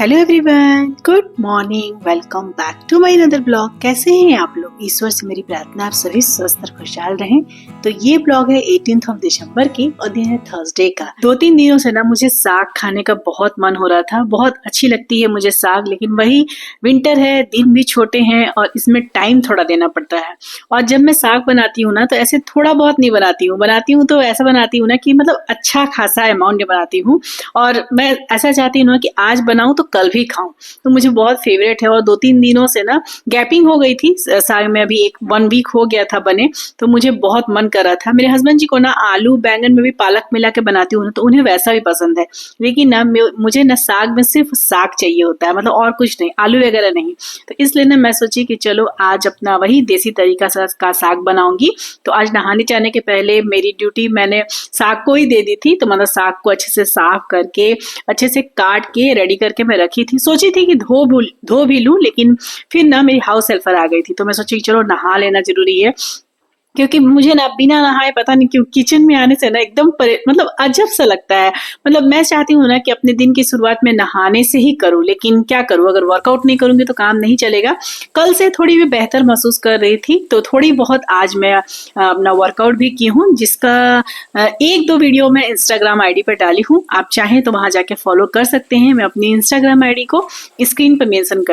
Hello everyone, good morning, welcome back to my another blog. कैसे हैं आप लोग? ईश्वर से मेरी प्रार्थना आप सभी स्वस्थ और खुशहाल रहें। तो ये ब्लॉग है 18 दिसंबर की और दिन है थर्सडे का। 2-3 दिनों से ना मुझे साग खाने का बहुत मन हो रहा था। बहुत अच्छी लगती है मुझे साग, लेकिन वही विंटर है, दिन भी छोटे हैं और इसमें टाइम थोड़ा देना पड़ता है। और जब मैं साग बनाती हूँ ना तो ऐसे थोड़ा बहुत नहीं बनाती हूँ तो ऐसा बनाती हूँ ना कि मतलब अच्छा खासा अमाउंट में बनाती हूँ। और मैं ऐसा चाहती हूँ कि आज बनाऊं तो कल भी खाऊं। तो मुझे बहुत फेवरेट है और 2-3 दिनों से ना गैपिंग हो गई थी साग में। अभी 1 वीक हो गया था बने, तो मुझे बहुत मन कर रहा था। मेरे हस्बैंड जी को ना आलू बैंगन में भी पालक मिला के बनाती हूँ तो उन्हें वैसा भी पसंद है, लेकिन ना मुझे ना साग में सिर्फ साग चाहिए होता है, मतलब और कुछ नहीं, आलू वगैरह नहीं। तो इसलिए ना मैं सोची कि चलो आज अपना वही देसी तरीका का साग बनाऊंगी। तो आज नहाने जाने के पहले मेरी ड्यूटी मैंने साग को ही दे दी थी। तो मतलब साग को अच्छे से साफ करके अच्छे से काट के रेडी करके मैं रखी थी। सोची थी कि धो भी लूं, लेकिन फिर ना मेरी हाउस हेल्पर आ गई थी तो मैं सोची कि चलो नहा लेना जरूरी है, क्योंकि मुझे ना बिना नहाए पता नहीं क्यों किचन में आने से ना एकदम मतलब अजब सा लगता है। मतलब मैं चाहती हूँ ना कि अपने दिन की शुरुआत में नहाने से ही करूँ, लेकिन क्या करूँ, अगर वर्कआउट नहीं करूंगी तो काम नहीं चलेगा। कल से थोड़ी भी बेहतर महसूस कर रही थी तो थोड़ी बहुत आज मैं अपना वर्कआउट भी की हूँ, जिसका 1-2 वीडियो मैं इंस्टाग्राम आईडी पर डाली हूँ। आप चाहें तो वहां जाके फॉलो कर सकते हैं। मैं अपनी इंस्टाग्राम आईडी को स्क्रीन पर मेंशन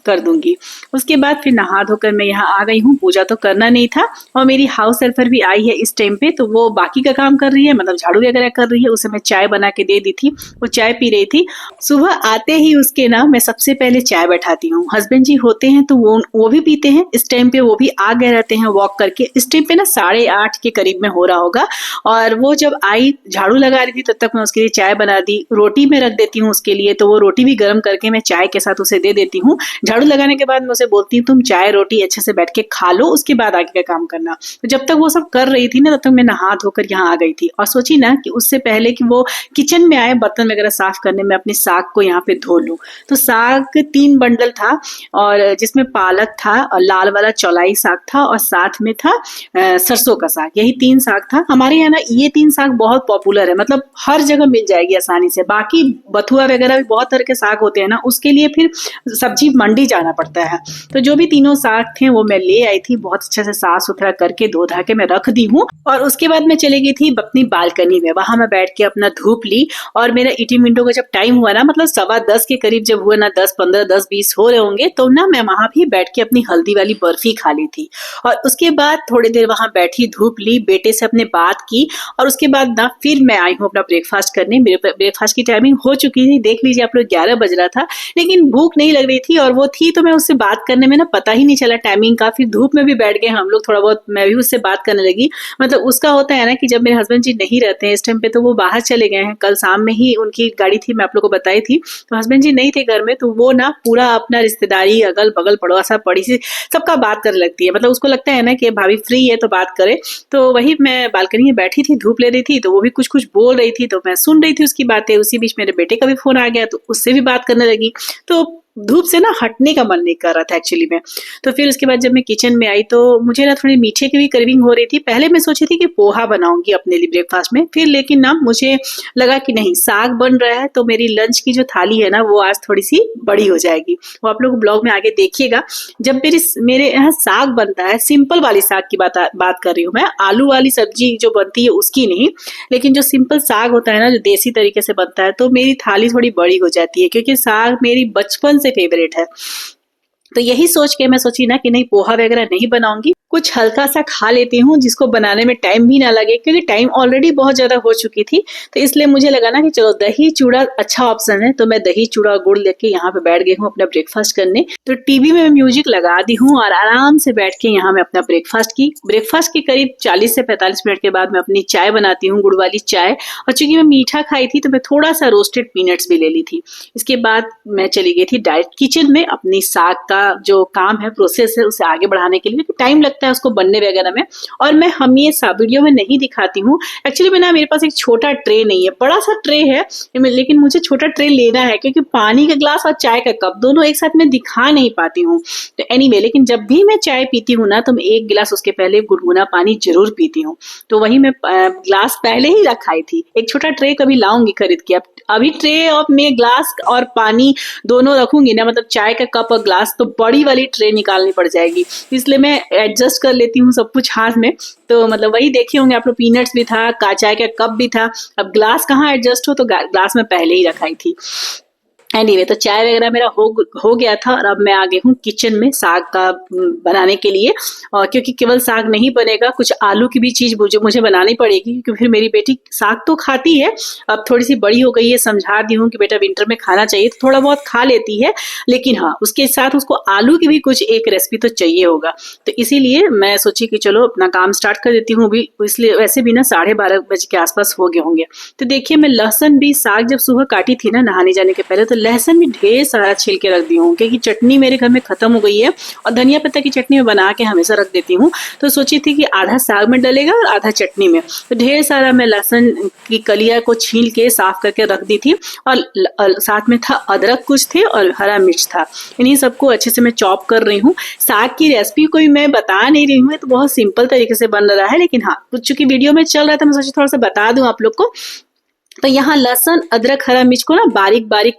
कर दूंगी। उसके बाद फिर नहा धोकर मैं यहाँ आ गई हूँ। पूजा तो करना नहीं था और मेरी हाउस हेल्पर भी आई है इस टाइम पे, तो वो बाकी का काम कर रही है, मतलब झाड़ू वगैरह कर रही है। उसे मैं चाय बना के दे दी थी, वो चाय पी रही थी। सुबह आते ही उसके ना मैं सबसे पहले चाय बैठाती हूँ। हस्बैंड जी होते हैं तो वो भी पीते हैं इस टाइम पे, वो भी आ गए रहते हैं वॉक करके। इस टाइम पे ना 8:30 के करीब में हो रहा होगा। और वो जब आई झाड़ू लगा रही थी तब तक मैं उसके लिए चाय बना दी। रोटी में रख देती हूँ उसके लिए, तो वो रोटी भी गर्म करके मैं चाय के साथ उसे दे देती हूँ। झाड़ू लगाने के बाद मैं उसे बोलती हूँ तुम चाय रोटी अच्छे से बैठ के खा लो, उसके बाद आगे का काम करना। तो जब तक वो सब कर रही थी ना तब तक मैं नहा धोकर यहाँ आ गई थी और सोची ना कि उससे पहले कि वो किचन में आए बर्तन वगैरह साफ करने में अपने साग को यहाँ पे धो लूं। तो साग 3 बंडल था, और जिसमें पालक था और लाल वाला चौलाई साग था और साथ में था सरसों का साग। यही 3 साग था। हमारे यहाँ ना ये 3 साग बहुत पॉपुलर है, मतलब हर जगह मिल जाएगी आसानी से। बाकी बथुआ वगैरह भी बहुत तरह के साग होते हैं ना, उसके लिए फिर सब्जी मंडी जाना पड़ता है। तो जो भी तीनों साग थे वो मैं ले आई थी, बहुत अच्छे से साफ सुथरा करके धो धा के मैं रख दी हूँ। और उसके बाद मैं चली गई थी अपनी बालकनी में। वहां मैं बैठ के अपना धूप ली और मेरा ईटी मिनटों का जब टाइम हुआ ना, मतलब 10:15 के करीब जब हुआ ना, 10-15 10-20 हो रहे होंगे, तो ना मैं वहां भी बैठ के अपनी हल्दी वाली बर्फी खा ली थी। और उसके बाद थोड़ी देर वहां बैठी, धूप ली, बेटे से अपने बात की और उसके बाद ना फिर मैं आई हूँ अपना ब्रेकफास्ट करने। मेरे ब्रेकफास्ट की टाइमिंग हो चुकी थी, देख लीजिए आप लोग, 11 बज रहा था, लेकिन भूख नहीं लग रही थी और वो थी तो मैं उससे बात करने में ना पता ही नहीं चला टाइमिंग का। फिर धूप में भी बैठ गए हम लोग थोड़ा बहुत, मैं भी उससे बात करने लगी। मतलब उसका होता है ना कि जब मेरे हस्बैंड जी नहीं रहते हैं इस टाइम पे तो वो बाहर चले गए हैं। कल शाम में ही उनकी गाड़ी थी, मैं आप लोग को बताई थी। तो हस्बैंड जी नहीं थे घर में, तो वो ना पूरा अपना रिश्तेदारी, अगल बगल पड़ोसा पड़ोसी सबका बात करने लगती है। मतलब उसको लगता है ना कि भाभी फ्री है तो बात करे। तो वही मैं बालकनी में बैठी थी, धूप ले रही थी, तो वो भी कुछ कुछ बोल रही थी तो मैं सुन रही थी उसकी बातें। उसी बीच मेरे बेटे का भी फोन आ गया तो उससे भी बात करने लगी। तो धूप से ना हटने का मन नहीं कर रहा था एक्चुअली में। तो फिर उसके बाद जब मैं किचन में आई तो मुझे ना थोड़ी मीठे की भी क्रेविंग हो रही थी। पहले मैं सोची थी कि पोहा बनाऊंगी अपने लिए ब्रेकफास्ट में, फिर लेकिन ना मुझे लगा कि नहीं, साग बन रहा है तो मेरी लंच की जो थाली है ना वो आज थोड़ी सी बड़ी हो जाएगी। वो आप लोग ब्लॉग में आगे देखिएगा। जब मेरे यहाँ साग बनता है, सिंपल वाली साग की बात कर रही हूँ मैं, आलू वाली सब्जी जो बनती है उसकी नहीं, लेकिन जो सिंपल साग होता है ना, जो देसी तरीके से बनता है, तो मेरी थाली थोड़ी बड़ी हो जाती है, क्योंकि साग मेरी बचपन से फेवरेट है। तो यही सोच के मैं सोची ना कि नहीं, पोहा वगैरह नहीं बनाऊंगी, कुछ हल्का सा खा लेती हूँ जिसको बनाने में टाइम भी ना लगे, क्योंकि टाइम ऑलरेडी बहुत ज्यादा हो चुकी थी। तो इसलिए मुझे लगा ना कि चलो दही चूड़ा अच्छा ऑप्शन है, तो मैं दही चूड़ा गुड़ लेके यहाँ पे बैठ गई हूँ अपना ब्रेकफास्ट करने। तो टीवी में मैं म्यूजिक लगा दी हूँ और आराम से बैठ के यहाँ मैं अपना ब्रेकफास्ट की करीब 40 से 45 मिनट के बाद मैं अपनी चाय बनाती हूँ, गुड़ वाली चाय। और चूंकि मैं मीठा खाई थी तो मैं थोड़ा सा रोस्टेड पीनट्स भी ले ली थी। इसके बाद मैं चली गई थी डायरेक्ट किचन में अपनी साग का जो काम है, प्रोसेस है, उसे आगे बढ़ाने के लिए, क्योंकि टाइम लगता है उसको बनने वगैरह में। और मैं हम ये वीडियो में नहीं दिखाती हूँ। एक्चुअली में ना मेरे पास एक छोटा ट्रे नहीं है, बड़ा सा ट्रे है, लेकिन मुझे छोटा ट्रे लेना है क्योंकि पानी का ग्लास और चाय का कप दोनों एक साथ में दिखा नहीं पाती हूँ। तो एनीवे, लेकिन जब भी मैं चाय पीती हूँ ना, तो मैं एक गिलास उसके पहले गुनगुना पानी जरूर पीती हूँ। तो वही मैं ग्लास पहले ही रखाई थी। एक छोटा ट्रे कभी लाऊंगी खरीद के। अब अभी ट्रे और मैं ग्लास और पानी दोनों रखूंगी ना, मतलब चाय का कप और ग्लास, तो बड़ी वाली ट्रे निकालनी पड़ जाएगी। इसलिए मैं एडजस्ट कर लेती हूँ सब कुछ हाथ में। तो मतलब वही देखे होंगे आप लोग, पीनट्स भी था, चाय का कप भी था। अब ग्लास कहाँ एडजस्ट हो, तो ग्लास में पहले ही रखाई थी। एनीवे, तो चाय वगैरह मेरा हो गया था और अब मैं आ गई हूँ किचन में साग का बनाने के लिए। और क्योंकि केवल साग नहीं बनेगा, कुछ आलू की भी चीज मुझे बनानी पड़ेगी, क्योंकि फिर मेरी बेटी साग तो खाती है, अब थोड़ी सी बड़ी हो गई है, समझा दी हूँ कि बेटा विंटर में खाना चाहिए, तो थोड़ा बहुत खा लेती है, लेकिन हाँ उसके साथ उसको आलू की भी कुछ एक रेसिपी तो चाहिए होगा। तो इसीलिए मैं सोची कि चलो अपना काम स्टार्ट कर देती हूँ भी। इसलिए वैसे भी ना 12:30 बजे के आसपास हो गए होंगे। तो देखिए, मैं लहसुन भी, साग जब सुबह काटी थी ना नहाने जाने के पहले, तो लहसुन भी ढेर सारा छिल के रख दी हूँ, क्योंकि चटनी मेरे घर में खत्म हो गई है और धनिया पत्ता की चटनी में बना के हमेशा रख देती हूँ। तो सोची थी कि आधा साग में डलेगा और आधा चटनी में। तो ढेर सारा मैं लहसुन की कलिया को छील के साफ करके रख दी थी। और साथ में था अदरक कुछ थे और हरा मिर्च था। इन्हीं सबको अच्छे से मैं चॉप कर रही हूँ। साग की रेसिपी कोई मैं बता नहीं रही हूँ, तो बहुत सिंपल तरीके से बन रहा है, लेकिन हाँ कुछ चूंकि वीडियो में चल रहा था, मैं सोची थोड़ा सा बता दूं आप लोग को। तो यहाँ लहसुन, अदरक, हरा मिर्च को ना बारीक बारीक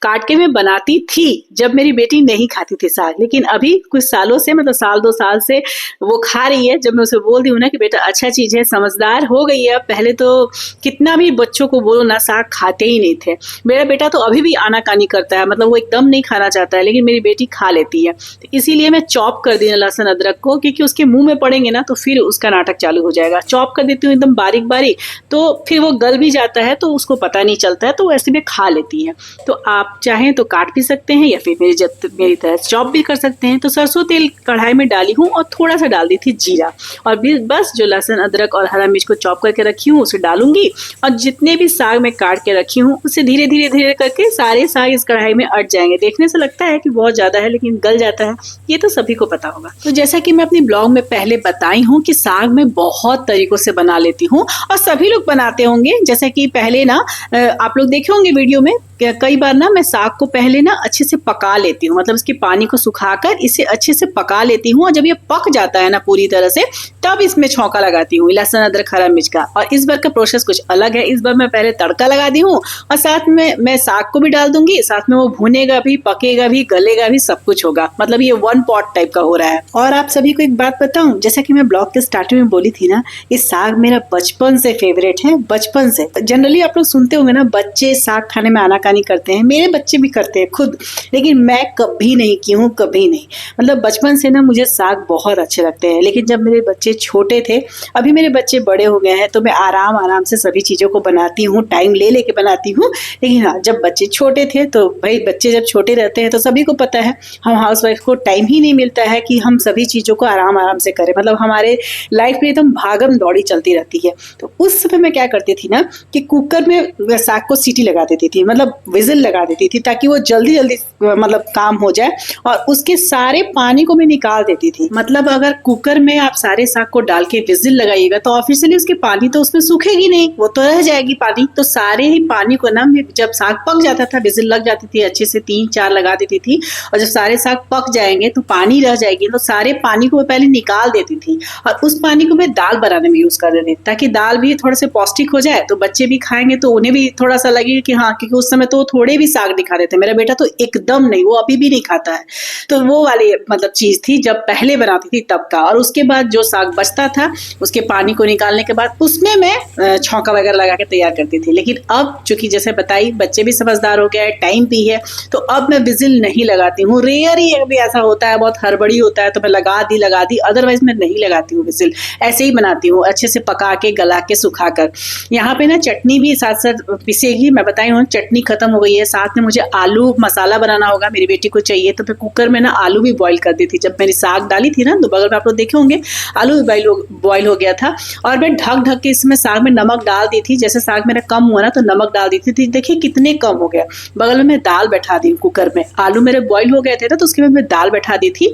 काट के मैं बनाती थी जब मेरी बेटी नहीं खाती थी साग। लेकिन अभी कुछ सालों से, मतलब 1-2 साल से वो खा रही है। जब मैं उसे बोल दी हूँ ना कि बेटा अच्छा चीज है, समझदार हो गई है। पहले तो कितना भी बच्चों को बोलो ना, साग खाते ही नहीं थे। मेरा बेटा तो अभी भी आनाकानी करता है, मतलब वो एकदम नहीं खाना चाहता है, लेकिन मेरी बेटी खा लेती है। तो इसीलिए मैं चॉप कर दी लहसुन अदरक को, क्योंकि उसके मुंह में पड़ेंगे ना तो फिर उसका नाटक चालू हो जाएगा। चॉप कर देती हूँ एकदम बारीक बारीक, तो फिर वो गल भी जाता है, तो उसको पता नहीं चलता है, तो वैसे में खा लेती है। तो आप चाहें तो काट भी सकते हैं या फिर मेरी तरह चॉप भी कर सकते हैं। तो सरसों तेल कढ़ाई में डाली हूँ और थोड़ा सा डाल दी थी जीरा, और बस जो लहसुन अदरक और हरा मिर्च को चॉप करके रखी हूँ उसे डालूंगी। और जितने भी साग मैं काट के रखी हूँ उसे धीरे धीरे धीरे करके सारे साग इस कढ़ाई में अट जाएंगे। देखने से लगता है कि बहुत ज्यादा है, लेकिन गल जाता है, ये तो सभी को पता होगा। तो जैसा कि मैं अपनी ब्लॉग में पहले बताई हूँ कि साग मैं बहुत तरीकों से बना लेती हूँ, और सभी लोग बनाते होंगे। जैसे कि पहले ना आप लोग देखे होंगे वीडियो में, कई बार ना मैं साग को पहले ना अच्छे से पका लेती हूँ, मतलब इसके पानी को सुखाकर इसे अच्छे से पका लेती हूँ। और जब ये पक जाता है ना पूरी तरह से, तब इसमें छौंका लगाती हूँ लहसुन अदरक हरा मिर्च का। और इस बार का प्रोसेस कुछ अलग है। इस बार मैं पहले तड़का लगा दी हूँ और साथ में मैं साग को भी डाल दूंगी, साथ में वो भुनेगा भी, पकेगा भी, गलेगा भी, सब कुछ होगा। मतलब ये 1 पॉट टाइप का हो रहा है। और आप सभी को एक बात बताऊं, जैसा कि मैं ब्लॉग के स्टार्टिंग में बोली थी ना, ये साग मेरा बचपन से फेवरेट है, बचपन से। जनरली आप लोग सुनते होंगे ना, बच्चे साग खाने में आनाकानी करते हैं, मेरे बच्चे भी करते हैं खुद, लेकिन मैं कभी नहीं की हूँ, कभी नहीं। मतलब बचपन से ना मुझे साग बहुत अच्छे लगते हैं। लेकिन जब मेरे बच्चे छोटे थे, अभी मेरे बच्चे बड़े हो गए हैं, तो मैं आराम आराम से सभी चीज़ों को बनाती हूँ, टाइम ले लेके बनाती हूँ। लेकिन हाँ, जब बच्चे छोटे थे, तो भाई बच्चे जब छोटे रहते हैं तो सभी को पता है, हम हाउस वाइफ को टाइम ही नहीं मिलता है कि हम सभी चीज़ों को आराम आराम से करें। मतलब हमारे लाइफ में एकदम भागम दौड़ी चलती रहती है। तो उस समय मैं क्या करती थी ना, कि कुकर में साग को सीटी लगा देती थी, मतलब विजिल लगा देती थी, ताकि वो जल्दी जल्दी मतलब काम हो जाए। और उसके सारे पानी को मैं निकाल देती थी। मतलब अगर कुकर में आप सारे साग को डाल के विजिल लगाइएगा, तो ऑफिशियली उसके पानी तो उसमें सूखेगी नहीं, वो तो रह जाएगी पानी। तो सारे ही पानी को ना, जब साग पक जाता था, विजिल लग जाती थी, अच्छे से 3-4 लगा देती थी, और जब सारे साग पक जाएंगे तो पानी रह जाएगी, तो सारे पानी को मैं पहले निकाल देती थी। और उस पानी को मैं दाल बनाने में यूज कर देती, ताकि दाल भी थोड़े से पौष्टिक हो जाए, तो बच्चे भी खाएंगे तो उन्हें भी थोड़ा सा लगेगा कि हाँ, क्योंकि उस समय तो थोड़े भी साग नहीं खा रहे थे। मेरा बेटा तो एकदम नहीं, वो अभी भी नहीं खाता है। तो वो वाली मतलब चीज थी जब पहले बनाती थी तब का। और उसके बाद जो साग बचता था, उसके पानी को निकालने के बाद उसमें मैं छौंका वगैरह लगा के तैयार करती थी। लेकिन अब चूंकि जैसे बताई, बच्चे भी समझदार हो गए, टाइम भी है, तो अब मैं विजिल नहीं लगाती हूँ। रेयर ही अभी ऐसा होता है, बहुत हड़बड़ी होता है तो मैं लगा दी, अदरवाइज मैं नहीं लगाती हूँ विजिल। ऐसे ही बनाती हूँ, अच्छे से पका के, गला के, सुखा कर। यहाँ पे ना चटनी भी साथ साथ पिसेगी। मैं बताई हूँ चटनी खत्म हो गई है, साथ में मुझे आलू मसाला बनाना होगा, मेरी बेटी को चाहिए। तो मैं कुकर में ना आलू भी बॉईल कर दी थी। जब मैंने साग डाली थी ना, तो बगल में आप लोग देखे होंगे आलू भी बॉईल हो गया था। और मैं ढक ढक के इसमें साग में नमक डाल दी थी। जैसे साग मेरा कम हुआ ना तो नमक डाल दी थी। देखिए कितने कम हो गया। बगल में मैं दाल बैठा दी कुकर में, आलू मेरे बॉईल हो गए थे ना, तो उसके बाद मैं दाल बैठा दी थी,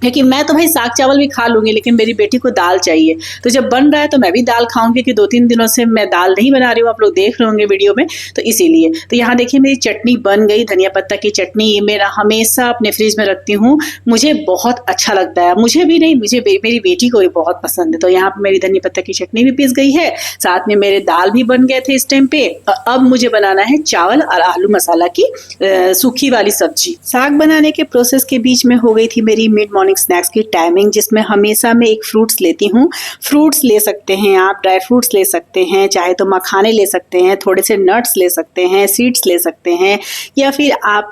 क्योंकि मैं तो भाई साग चावल भी खा लूंगी, लेकिन मेरी बेटी को दाल चाहिए। तो जब बन रहा है तो मैं भी दाल खाऊंगी, कि 2-3 दिनों से मैं दाल नहीं बना रही हूँ, आप लोग देख रहे होंगे वीडियो में, तो इसीलिए। तो यहाँ देखिए मेरी चटनी बन गई, धनिया पत्ता की चटनी। ये मेरा हमेशा अपने फ्रिज में रखती हूँ, मुझे बहुत अच्छा लगता है। मुझे भी नहीं, मुझे मेरी बेटी को भी बहुत पसंद है। तो यहाँ पर मेरी धनिया पत्ता की चटनी भी पीस गई है, साथ में मेरे दाल भी बन गए थे इस टाइम पे। अब मुझे बनाना है चावल और आलू मसाला की सूखी वाली सब्जी। साग बनाने के प्रोसेस के बीच में हो गई थी मेरी मिड मॉर्निंग स्नैक्स की टाइमिंग, जिसमें हमेशा मैं एक फ्रूट्स लेती हूँ। फ्रूट्स ले सकते हैं आप, ड्राई फ्रूट्स ले सकते हैं, चाहे तो मखाने ले सकते हैं, थोड़े से नट्स ले सकते हैं, सीड्स ले सकते हैं, या फिर आप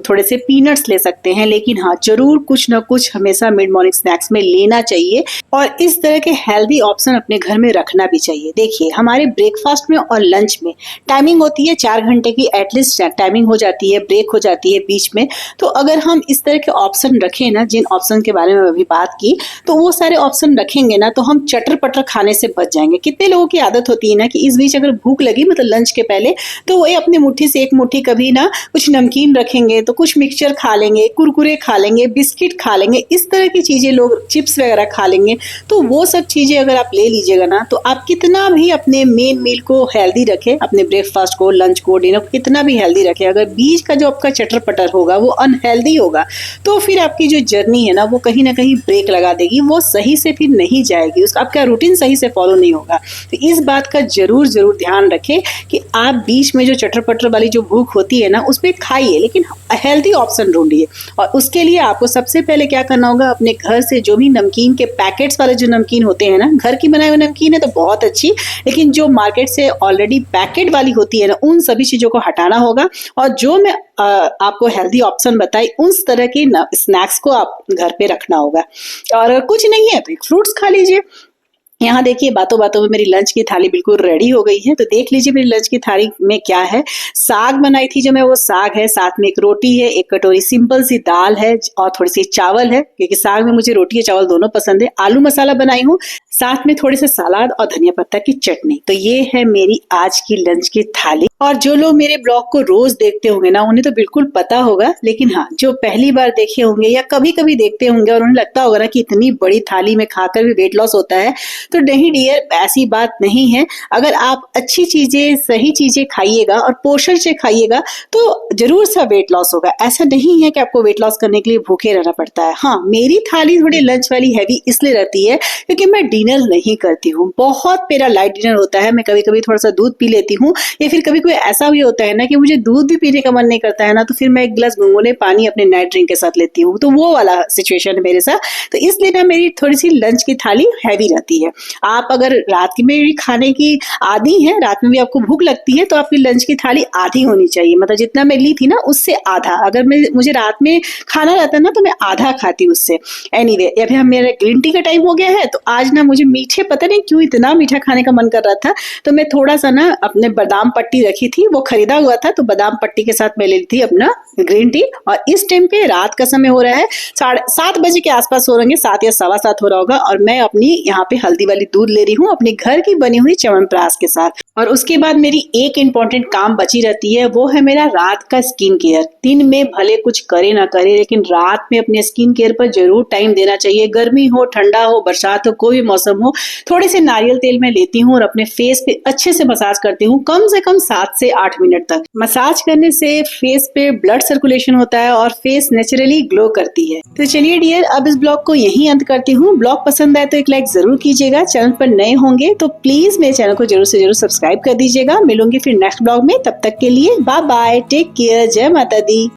थोड़े से पीनट्स ले सकते हैं। लेकिन हाँ, जरूर कुछ ना कुछ हमेशा मिड मॉर्निंग स्नैक्स में लेना चाहिए, और इस तरह के हेल्दी ऑप्शन अपने घर में रखना भी चाहिए। देखिए हमारे ब्रेकफास्ट में और लंच में टाइमिंग होती है 4 घंटे की एटलीस्ट टाइमिंग हो जाती है, ब्रेक हो जाती है बीच में। तो अगर हम इस तरह के ऑप्शन रखें ना, जिन ऑप्शन के बारे में अभी बात की, तो वो सारे ऑप्शन रखेंगे ना, तो हम चटर पटर खाने से बच जाएंगे। कितने लोगों की आदत होती है ना कि इस बीच अगर भूख लगी, मतलब लंच के पहले, तो वो अपनी मुट्ठी से एक मुट्ठी कभी ना कुछ नमकीन रखेंगे, तो कुछ मिक्सचर खा लेंगे, कुरकुरे खा लेंगे, बिस्किट खा लेंगे, इस तरह की चीजें, लोग चिप्स वगैरह खा लेंगे। तो वो सब चीजें अगर आप ले लीजिएगा ना, तो आप कितना भी अपने मेन मील को हेल्दी रखें, अपने ब्रेकफास्ट को, लंच को, डिनर को कितना भी हेल्दी रखें, अगर बीच का जो आपका चटर पटर होगा वो अनहेल्दी होगा, तो फिर आपकी जो जर्नी है ना वो कहीं ना कहीं ब्रेक लगा देगी, वो सही से फिर नहीं जाएगी, उसका आपका रूटीन सही से फॉलो नहीं होगा। तो इस बात का जरूर ध्यान रखें कि आप बीच में जो चटर पटर वाली जो भूख होती है ना, उस पर खाइए, लेकिन हेल्दी ऑप्शन ढूंढिए। और उसके लिए आपको सबसे पहले क्या करना होगा, अपने घर से जो भी नमकीन के पैकेट्स वाले जो नमकीन होते हैं ना, घर की बनाई हुई नमकीन है तो बहुत अच्छी, लेकिन जो मार्केट से ऑलरेडी पैकेट वाली होती है ना, उन सभी चीजों को हटाना होगा। और जो मैं आपको हेल्दी ऑप्शन बताई, उस तरह की स्नैक्स को आप घर पे रखना होगा। और कुछ नहीं है तो एक फ्रूट्स खा लीजिए। यहाँ देखिए बातों बातों में मेरी लंच की थाली बिल्कुल रेडी हो गई है। तो देख लीजिए मेरी लंच की थाली में क्या है। साग बनाई थी जो मैं, वो साग है, साथ में एक रोटी है, एक कटोरी सिंपल सी दाल है, और थोड़ी सी चावल है, क्योंकि साग में मुझे रोटी और चावल दोनों पसंद है। आलू मसाला बनाई हूँ, साथ में थोड़े से सलाद और धनिया पत्ता की चटनी। तो ये है मेरी आज की लंच की थाली। और जो लोग मेरे ब्लॉग को रोज देखते होंगे ना, उन्हें तो बिल्कुल पता होगा, लेकिन हाँ, जो पहली बार देखे होंगे या कभी कभी देखते होंगे और उन्हें लगता होगा ना कि इतनी बड़ी थाली में खाकर भी वेट लॉस होता है, तो नहीं डियर, ऐसी बात नहीं है। अगर आप अच्छी चीजें, सही चीजें खाइएगा और पोषण से खाइएगा, तो जरूर सा वेट लॉस होगा। ऐसा नहीं है कि आपको वेट लॉस करने के लिए भूखे रहना पड़ता है। हाँ, मेरी थाली थोड़ी लंच वाली हैवी इसलिए रहती है क्योंकि मैं डिनर नहीं करती हूँ, बहुत मेरा लाइट डिनर होता है। मैं कभी कभी थोड़ा सा दूध पी लेती हूँ, या फिर कभी कोई ऐसा भी होता है ना कि मुझे दूध भी पीने का मन नहीं करता है ना, तो फिर मैं एक गिलास गुनगुने पानी अपने नाइट ड्रिंक के साथ लेती हूँ। तो वो वाला सिचुएशन है मेरे साथ। तो इसलिए ना मेरी थोड़ी सी लंच की थाली हैवी रहती है। आप अगर रात में भी खाने की आदी है, रात में भी आपको भूख लगती है, तो आपकी लंच की थाली आधी होनी चाहिए। मतलब जितना मैं ली थी ना, उससे आधा। अगर मुझे रात में खाना रहता ना, तो मैं आधा खाती उससे। एनीवे, अभी हम मेरा ग्रीन टी का टाइम हो गया है, तो आज ना मुझे मीठे, पता नहीं क्यों इतना मीठा खाने का मन कर रहा था, तो मैं थोड़ा सा ना अपने बादाम पट्टी रखी थी, वो खरीदा हुआ था, तो बादाम पट्टी के साथ मैं ले ली थी अपना ग्रीन टी। और इस टाइम पे रात का समय हो रहा है, 7:30 बजे के आसपास हो रहे, 7 या 7:15 हो रहा होगा। और मैं अपनी यहाँ पे हल्दी वाली दूध ले रही हूँ अपने घर की बनी हुई च्यवनप्राश के साथ। और उसके बाद मेरी एक इंपॉर्टेंट काम बची रहती है, वो है मेरा रात का स्किन केयर। दिन में भले कुछ करे ना करे, लेकिन रात में अपने स्किन केयर पर जरूर टाइम देना चाहिए। गर्मी हो, ठंडा हो, बरसात हो, कोई भी मौसम हो, थोड़े से नारियल तेल में लेती हूँ और अपने फेस पे अच्छे से मसाज करती हूँ, कम से कम 7 से 8 मिनट तक। मसाज करने से फेस पे ब्लड सर्कुलेशन होता है और फेस नेचुरली ग्लो करती है। तो चलिए डियर, अब इस ब्लॉग को यहीं अंत करती हूँ। ब्लॉग पसंद आए तो एक लाइक जरूर कीजिएगा। चैनल पर नए होंगे तो प्लीज मेरे चैनल को जरूर से जरूर सब्सक्राइब कर दीजिएगा। मिलूंगी फिर नेक्स्ट ब्लॉग में, तब तक के लिए बाय बाय, टेक केयर, जय माता दी।